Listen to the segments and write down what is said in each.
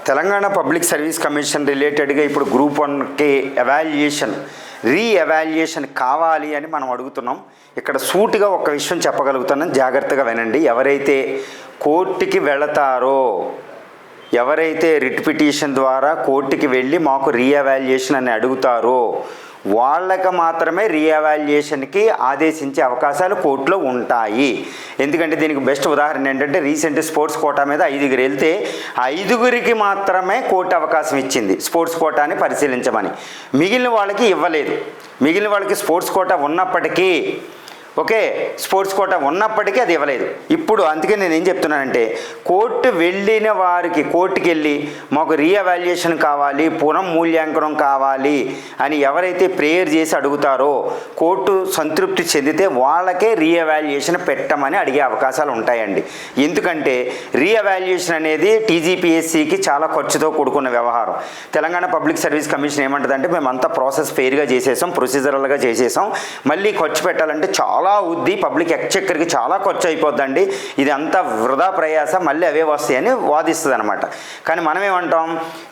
Telangana public service commission రిలేటెడ్గా ఇప్పుడు group 1కి రీఎవాల్యుయేషన్ కావాలి అని మనం అడుగుతున్నాం. ఇక్కడ సూటిగా ఒక విషయం చెప్పగలుగుతున్నాం, జాగ్రత్తగా వినండి. ఎవరైతే కోర్టుకి వెళతారో, ఎవరైతే రిట్ పిటిషన్ ద్వారా కోర్టుకి వెళ్ళి మాకు రీఎవాల్యుయేషన్ అని అడుగుతారో వాళ్ళకి మాత్రమే రీఎవాల్యుయేషన్కి ఆదేశించే అవకాశాలు కోర్టులో ఉంటాయి. ఎందుకంటే దీనికి బెస్ట్ ఉదాహరణ ఏంటంటే, రీసెంట్ స్పోర్ట్స్ కోటా మీద 5గురు వెళ్తే 5గురికి మాత్రమే కోర్టు అవకాశం ఇచ్చింది స్పోర్ట్స్ కోటాని పరిశీలించమని. మిగిలిన వాళ్ళకి ఇవ్వలేదు. మిగిలిన వాళ్ళకి స్పోర్ట్స్ కోటా ఉన్నప్పటికీ స్పోర్ట్స్ కోటా ఉన్నప్పటికీ అది ఇవ్వలేదు. ఇప్పుడు అందుకే నేను ఏం చెప్తున్నానంటే, కోర్టు వెళ్ళిన వారికి కోర్టుకి వెళ్ళి మాకు రీఎవాల్యుయేషన్ కావాలి, పునఃమూల్యాంకనం కావాలి అని ఎవరైతే ప్రేయర్ చేసి అడుగుతారో కోర్టు సంతృప్తి చెందితే వాళ్ళకే రీఎవాల్యుయేషన్ పెట్టమని అడిగే అవకాశాలు ఉంటాయండి. ఎందుకంటే రీఎవాల్యుయేషన్ అనేది టీజీపీఎస్సీకి చాలా ఖర్చుతో కూడుకున్న వ్యవహారం. తెలంగాణ పబ్లిక్ సర్వీస్ కమిషన్ ఏమంటుందంటే, మేమంతా ప్రాసెస్ ఫెయిర్గా చేసేసాం, ప్రొసీజరల్గా చేసేసాం, మళ్ళీ ఖర్చు పెట్టాలంటే చాలా ఉద్ది పబ్లిక్ ఎక్స్చెక్కర్కి చాలా ఖర్చు అయిపోద్దండి, ఇది అంతా వృధా ప్రయాస, మళ్ళీ అవే వస్తాయని వాదిస్తుంది అనమాట. కానీ మనం ఏమంటాం,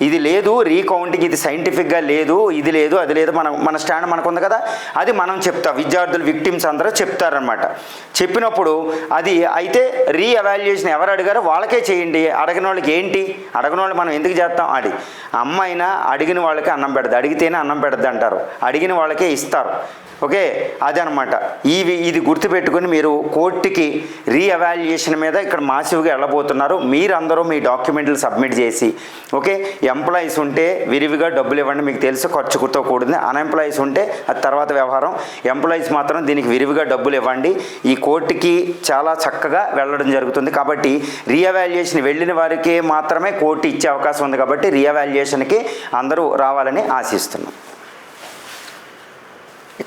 ఇది లేదు, రీకౌంటింగ్ ఇది సైంటిఫిక్గా లేదు, ఇది లేదు, అది లేదు, మన స్టాండ్ మనకుంది కదా, అది మనం చెప్తాం. విద్యార్థులు విక్టిమ్స్ అందరూ చెప్తారనమాట. చెప్పినప్పుడు అది అయితే రీఎవాల్యుయేషన్ ఎవరు అడిగారో వాళ్ళకే చేయండి, అడగిన వాళ్ళకి ఏంటి, అడగిన వాళ్ళు మనం ఎందుకు చేస్తాం? అమ్మ అయినా అడిగిన వాళ్ళకి అన్నం పెడద్దు, అడిగితేనే అన్నం పెడద్దు అంటారు, అడిగిన వాళ్ళకే ఇస్తారు. అదే అనమాట. ఇది గుర్తుపెట్టుకుని మీరు కోర్టుకి రీఎవాల్యుయేషన్ మీద ఇక్కడ మాసివ్గా వెళ్ళబోతున్నారు. మీరందరూ మీ డాక్యుమెంట్లు సబ్మిట్ చేసి ఎంప్లాయీస్ ఉంటే విరివిగా డబ్బులు ఇవ్వండి, మీకు తెలుసు ఖర్చుతో కూడింది. అన్ఎంప్లాయీస్ ఉంటే అది తర్వాత వ్యవహారం. ఎంప్లాయీస్ మాత్రం దీనికి విరివిగా డబ్బులు ఇవ్వండి. ఈ కోర్టుకి చాలా చక్కగా వెళ్ళడం జరుగుతుంది. కాబట్టి రీఎవాల్యుయేషన్ వెళ్ళిన వారికే మాత్రమే కోర్టు ఇచ్చే అవకాశం ఉంది. కాబట్టి రీఎవాల్యుయేషన్కి అందరూ రావాలని ఆశిస్తున్నాం.